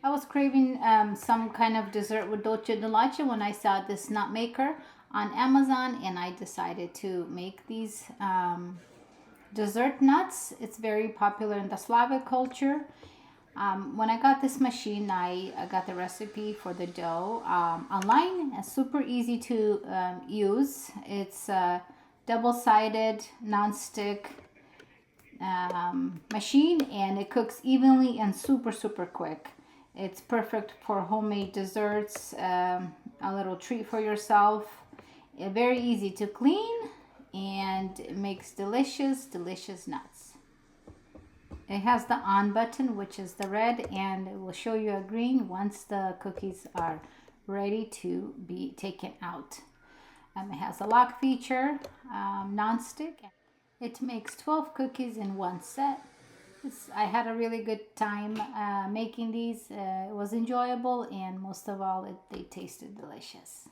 I was craving some kind of dessert with dulce de leche when I saw this nut maker on Amazon, and I decided to make these dessert nuts. It's very popular in the Slavic culture. When I got this machine, I got the recipe for the dough online. It's super easy to use. It's a double-sided non-stick machine, and it cooks evenly and super quick. It's perfect for homemade desserts, a little treat for yourself. Very easy to clean, and it makes delicious nuts. It has the on button, which is the red, and it will show you a green once the cookies are ready to be taken out. It has a lock feature, non-stick. It makes 12 cookies in one set. I had a really good time making these. It was enjoyable, and most of all, they tasted delicious.